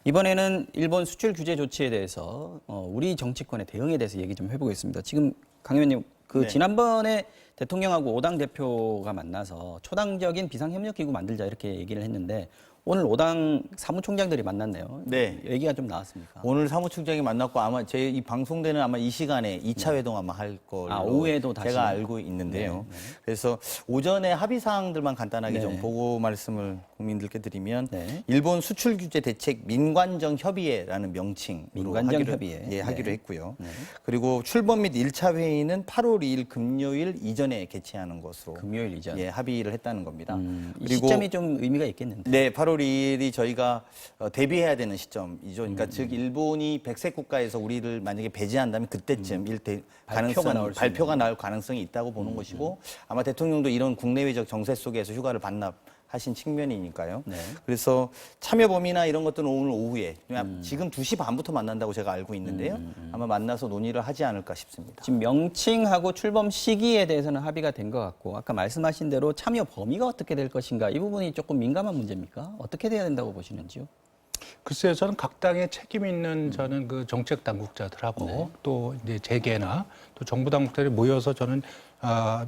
이번에는 일본 수출 규제 조치에 대해서 우리 정치권의 대응에 대해서 얘기 좀 해보겠습니다. 지금 강 의원님, 네. 지난번에 대통령하고 5당 대표가 만나서 초당적인 비상협력기구 만들자 이렇게 얘기를 했는데 오늘 5당 사무총장들이 만났네요. 네. 얘기가 좀 나왔습니까? 오늘 사무총장이 만났고 아마 제 이 방송되는 아마 이 시간에 2차 회동 아마 할 걸로 오후에도 다시? 제가 알고 있는데요. 네, 네. 그래서 오전에 합의 사항들만 간단하게 네. 좀 보고 말씀을 국민들께 드리면 네. 일본 수출 규제 대책 민관정 협의회라는 명칭으로 민관정 협의회. 하기로 네. 했고요. 네. 그리고 출범 및 1차 회의는 8월 2일 금요일 이전에 개최하는 것으로 금요일 이전. 예, 합의를 했다는 겁니다. 이 시점이 좀 의미가 있겠는데. 네, 8월 2일이 저희가 대비해야 되는 시점이죠. 그러니까 즉 일본이 백색 국가에서 우리를 만약에 배제한다면 그때쯤 발표가 나올 가능성이 있다고 보는 것이고 아마 대통령도 이런 국내외적 정세 속에서 휴가를 반납하신 측면이니까요. 네. 그래서 참여 범위나 이런 것들은 오늘 오후에 지금 2시 반부터 만난다고 제가 알고 있는데요. 아마 만나서 논의를 하지 않을까 싶습니다. 지금 명칭하고 출범 시기에 대해서는 합의가 된 것 같고 아까 말씀하신 대로 참여 범위가 어떻게 될 것인가 이 부분이 조금 민감한 문제입니까? 어떻게 돼야 된다고 보시는지요? 글쎄요, 저는 각 당의 책임 있는 저는 그 정책 당국자들하고 네. 또 이제 재계나 또 정부 당국자들이 모여서 저는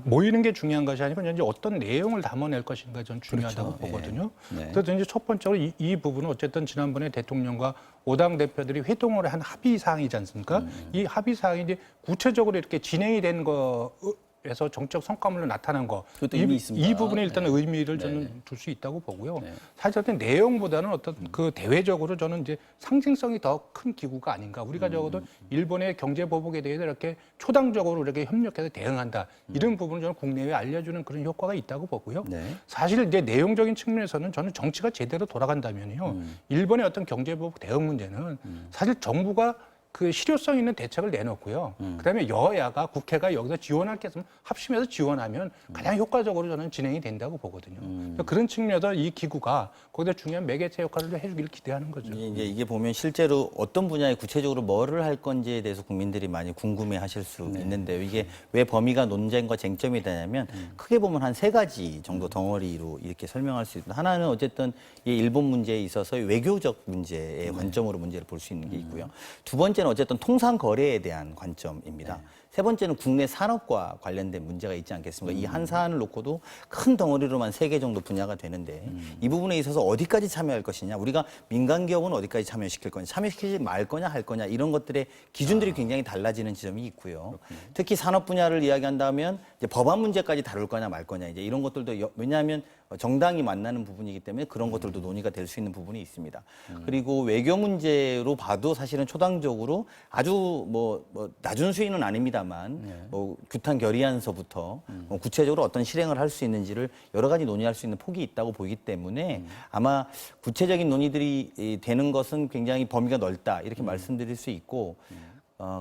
모이는 게 중요한 것이 아니고 이제 어떤 내용을 담아낼 것인가 저는 중요하다고 그렇죠. 보거든요. 네. 그래서 이제 첫 번째로 이 부분은 어쨌든 지난번에 대통령과 5당 대표들이 회동을 한 합의 사항이지 않습니까? 이 합의 사항이 이제 구체적으로 이렇게 진행이 된 거에서 정책 성과물로 나타난 거, 그것도 의미 있습니다. 이 부분에 일단 네. 의미를 네. 저는 둘 수 있다고 보고요. 네. 사실 어떤 내용보다는 어떤 그 대외적으로 저는 이제 상징성이 더 큰 기구가 아닌가. 우리가 적어도 일본의 경제 보복에 대해서 이렇게 초당적으로 이렇게 협력해서 대응한다. 이런 부분을 저는 국내외에 알려주는 그런 효과가 있다고 보고요. 네. 사실 이제 내용적인 측면에서는 저는 정치가 제대로 돌아간다면요. 일본의 어떤 경제 보복 대응 문제는 사실 정부가 그 실효성 있는 대책을 내놓고요. 그다음에 여야가 국회가 여기서 지원할 게 있으면 합심해서 지원하면 가장 효과적으로 저는 진행이 된다고 보거든요. 그래서 그런 측면에서 이 기구가 거기다 중요한 매개체 역할을 해주기를 기대하는 거죠. 이제 이게 보면 실제로 어떤 분야에 구체적으로 뭐를 할 건지에 대해서 국민들이 많이 궁금해하실 수 있는데요. 이게 왜 범위가 논쟁과 쟁점이 되냐면 크게 보면 한 3가지 정도 덩어리로 이렇게 설명할 수 있습니다. 하나는 어쨌든 이 일본 문제에 있어서 외교적 문제의 관점으로 문제를 볼 수 있는 게 있고요. 두 번째는 어쨌든 통상 거래에 대한 관점입니다. 세 번째는 국내 산업과 관련된 문제가 있지 않겠습니까? 이 한 사안을 놓고도 큰 덩어리로만 3개 정도 분야가 되는데 이 부분에 있어서 어디까지 참여할 것이냐, 우리가 민간 기업은 어디까지 참여시킬 거냐, 참여시키지 말 거냐 할 거냐 이런 것들의 기준들이 굉장히 달라지는 지점이 있고요. 특히 산업 분야를 이야기한다면 이제 법안 문제까지 다룰 거냐 말 거냐 이제 이런 것들도 왜냐하면 정당이 만나는 부분이기 때문에 그런 것들도 논의가 될 수 있는 부분이 있습니다. 그리고 외교 문제로 봐도 사실은 초당적으로 아주 뭐 낮은 수위는 아닙니다만 뭐 규탄 결의안서부터 구체적으로 어떤 실행을 할 수 있는지를 여러 가지 논의할 수 있는 폭이 있다고 보이기 때문에 아마 구체적인 논의들이 되는 것은 굉장히 범위가 넓다 이렇게 말씀드릴 수 있고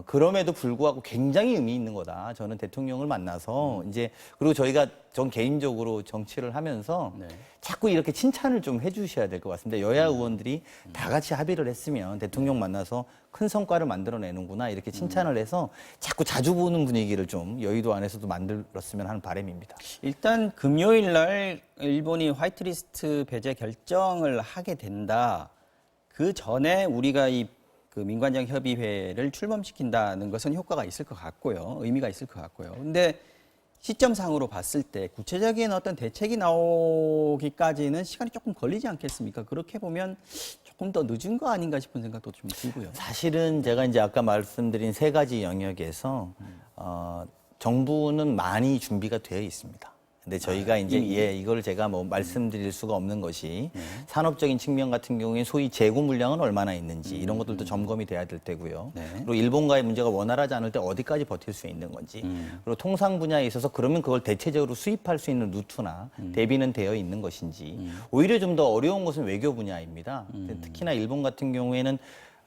그럼에도 불구하고 굉장히 의미 있는 거다. 저는 대통령을 만나서 이제 그리고 전 개인적으로 정치를 하면서 자꾸 이렇게 칭찬을 좀 해주셔야 될 것 같습니다. 여야 의원들이 다 같이 합의를 했으면 대통령 만나서 큰 성과를 만들어내는구나 이렇게 칭찬을 해서 자꾸 자주 보는 분위기를 좀 여의도 안에서도 만들었으면 하는 바람입니다. 일단 금요일 날 일본이 화이트리스트 배제 결정을 하게 된다. 그 전에 우리가 그 민관정 협의회를 출범시킨다는 것은 효과가 있을 것 같고요. 의미가 있을 것 같고요. 근데 시점상으로 봤을 때 구체적인 어떤 대책이 나오기까지는 시간이 조금 걸리지 않겠습니까? 그렇게 보면 조금 더 늦은 거 아닌가 싶은 생각도 좀 들고요. 사실은 제가 이제 아까 말씀드린 3가지 영역에서 정부는 많이 준비가 되어 있습니다. 근데 저희가 이제 이걸 제가 뭐 말씀드릴 수가 없는 것이 산업적인 측면 같은 경우에 소위 재고 물량은 얼마나 있는지 이런 것들도 점검이 돼야 될 테고요. 그리고 일본과의 문제가 원활하지 않을 때 어디까지 버틸 수 있는 건지 그리고 통상 분야에 있어서 그러면 그걸 대체적으로 수입할 수 있는 루트나 대비는 되어 있는 것인지 오히려 좀 더 어려운 것은 외교 분야입니다. 특히나 일본 같은 경우에는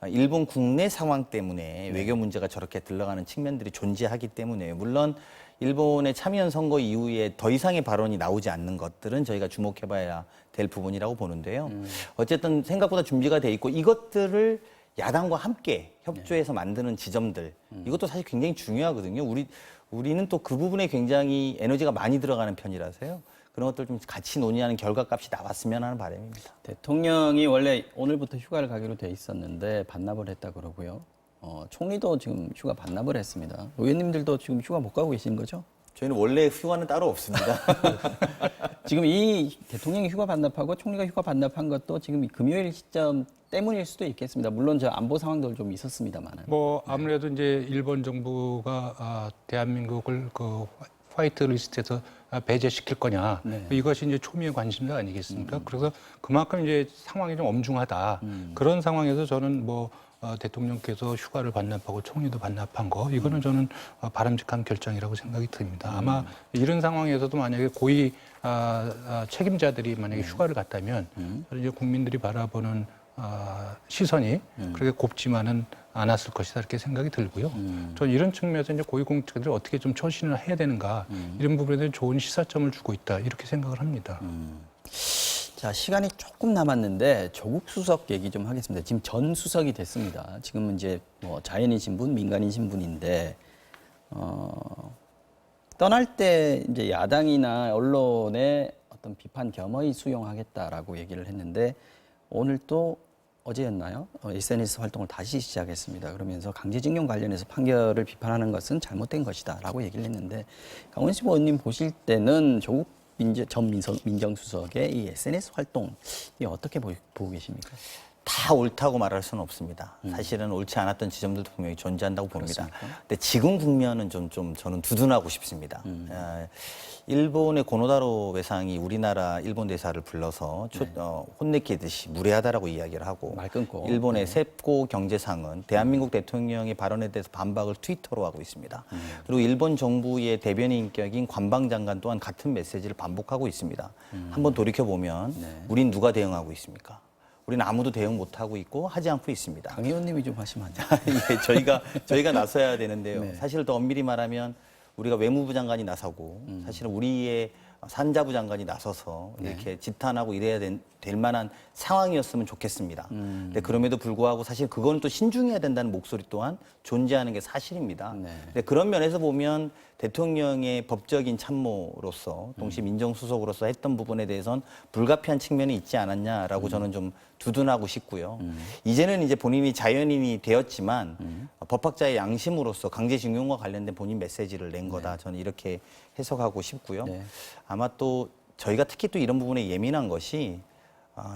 일본 국내 상황 때문에 외교 문제가 저렇게 들러가는 측면들이 존재하기 때문에 물론 일본의 참여연 선거 이후에 더 이상의 발언이 나오지 않는 것들은 저희가 주목해봐야 될 부분이라고 보는데요. 어쨌든 생각보다 준비가 돼 있고 이것들을 야당과 함께 협조해서 만드는 지점들 이것도 사실 굉장히 중요하거든요. 우리는 또 그 부분에 굉장히 에너지가 많이 들어가는 편이라서요. 그런 것들 좀 같이 논의하는 결과값이 나왔으면 하는 바람입니다. 대통령이 원래 오늘부터 휴가를 가기로 돼 있었는데 반납을 했다 그러고요. 총리도 지금 휴가 반납을 했습니다. 의원님들도 지금 휴가 못 가고 계신 거죠? 저희는 원래 휴가는 따로 없습니다. 지금 이 대통령이 휴가 반납하고 총리가 휴가 반납한 것도 지금 금요일 시점 때문일 수도 있겠습니다. 물론 저 안보 상황도 좀 있었습니다만. 뭐 아무래도 이제 일본 정부가 대한민국을 그 화이트 리스트에서 배제시킬 거냐 네. 이것이 이제 초미의 관심사 아니겠습니까? 그래서 그만큼 이제 상황이 좀 엄중하다. 그런 상황에서 저는 뭐 대통령께서 휴가를 반납하고 총리도 반납한 거 이거는 저는 바람직한 결정이라고 생각이 듭니다. 아마 이런 상황에서도 만약에 고위 책임자들이 만약에 휴가를 갔다면 이제 국민들이 바라보는 시선이 그렇게 곱지만은 않았을 것이다 이렇게 생각이 들고요. 저는 이런 측면에서 이제 고위공직자들이 어떻게 좀 처신을 해야 되는가 이런 부분에 대한 좋은 시사점을 주고 있다 이렇게 생각을 합니다. 자, 시간이 조금 남았는데 조국 수석 얘기 좀 하겠습니다. 지금 전 수석이 됐습니다. 지금은 이제 뭐 자연인 신분, 민간인 신분인데 떠날 때 이제 야당이나 언론의 어떤 비판 겸허히 수용하겠다라고 얘기를 했는데 오늘 또 어제였나요? SNS 활동을 다시 시작했습니다. 그러면서 강제징용 관련해서 판결을 비판하는 것은 잘못된 것이다라고 얘기를 했는데 강원식 의원님 보실 때는 조국 전 민정수석의 이 SNS 활동 이 어떻게 보고 계십니까? 다 옳다고 말할 수는 없습니다. 사실은 옳지 않았던 지점들도 분명히 존재한다고 봅니다. 그렇습니까? 근데 지금 국면은 좀 저는 두둔하고 싶습니다. 일본의 고노다로 외상이 우리나라 일본 대사를 불러서 혼내키듯이 무례하다라고 이야기를 하고 말 끊고. 일본의 세포 경제상은 대한민국 대통령의 발언에 대해서 반박을 트위터로 하고 있습니다. 그리고 일본 정부의 대변인격인 관방장관 또한 같은 메시지를 반복하고 있습니다. 한번 돌이켜보면 우린 누가 대응하고 있습니까? 우리는 아무도 대응 못하고 있고 하지 않고 있습니다. 강 의원님이 좀 하시면 안 돼요? 예, 저희가 나서야 되는데요. 네. 사실 더 엄밀히 말하면 우리가 외무부 장관이 나서고 사실은 우리의 산자부 장관이 나서서 이렇게 지탄하고 이래야 될 만한 상황이었으면 좋겠습니다. 근데 그럼에도 불구하고 사실 그건 또 신중해야 된다는 목소리 또한 존재하는 게 사실입니다. 네. 근데 그런 면에서 보면 대통령의 법적인 참모로서 동시에 민정수석으로서 했던 부분에 대해서는 불가피한 측면이 있지 않았냐라고 저는 좀 두둔하고 싶고요. 이제는 이제 본인이 자연인이 되었지만 법학자의 양심으로서 강제징용과 관련된 본인 메시지를 낸 거다. 저는 이렇게 해석하고 싶고요. 네. 아마 또 저희가 특히 또 이런 부분에 예민한 것이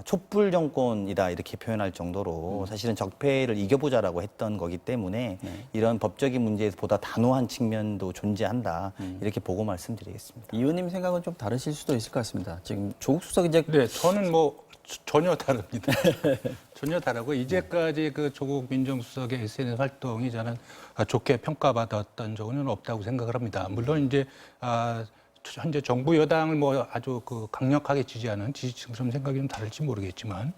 촛불 정권이다 이렇게 표현할 정도로 사실은 적폐를 이겨보자라고 했던 거기 때문에 이런 법적인 문제에서 보다 단호한 측면도 존재한다 이렇게 보고 말씀드리겠습니다. 이 의원님 생각은 좀 다르실 수도 있을 것 같습니다. 지금 조국 수석 이제 네, 저는 뭐 전혀 다릅니다. 전혀 다르고 이제까지 그 조국 민정수석의 SNS 활동이 저는 좋게 평가받았던 적은 없다고 생각을 합니다. 물론 이제 현재 정부 여당을 뭐 아주 그 강력하게 지지하는 지지층처럼 생각이 좀 다를지 모르겠지만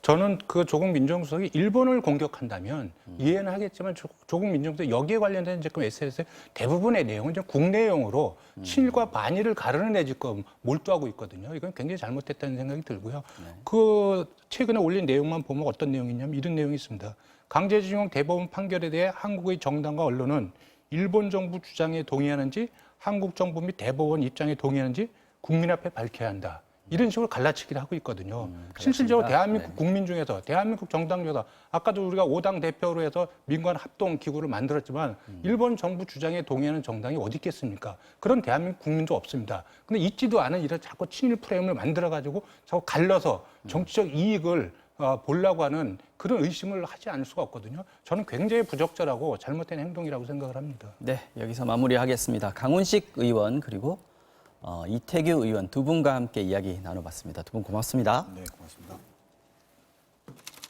저는 그 조국 민정수석이 일본을 공격한다면 이해는 하겠지만 조국 민정수석 여기에 관련된 지금 SNS의 대부분의 내용은 이제 국내용으로 친일과 반일을 가르내지끔 몰두하고 있거든요. 이건 굉장히 잘못됐다는 생각이 들고요. 그 최근에 올린 내용만 보면 어떤 내용이냐면 이런 내용이 있습니다. 강제징용 대법원 판결에 대해 한국의 정당과 언론은 일본 정부 주장에 동의하는지 한국 정부 및 대법원 입장에 동의하는지 국민 앞에 밝혀야 한다. 이런 식으로 갈라치기를 하고 있거든요. 실질적으로 대한민국 국민 중에서 대한민국 정당 중에서 아까도 우리가 5당 대표로 해서 민관 합동 기구를 만들었지만 일본 정부 주장에 동의하는 정당이 어디 있겠습니까? 그런 대한민국 국민도 없습니다. 근데 있지도 않은 이런 자꾸 친일 프레임을 만들어가지고 자꾸 갈라서 정치적 이익을 보려고 하는 그런 의심을 하지 않을 수가 없거든요. 저는 굉장히 부적절하고 잘못된 행동이라고 생각을 합니다. 네, 여기서 마무리하겠습니다. 강훈식 의원 그리고 이태규 의원 두 분과 함께 이야기 나눠봤습니다. 두 분 고맙습니다. 네, 고맙습니다.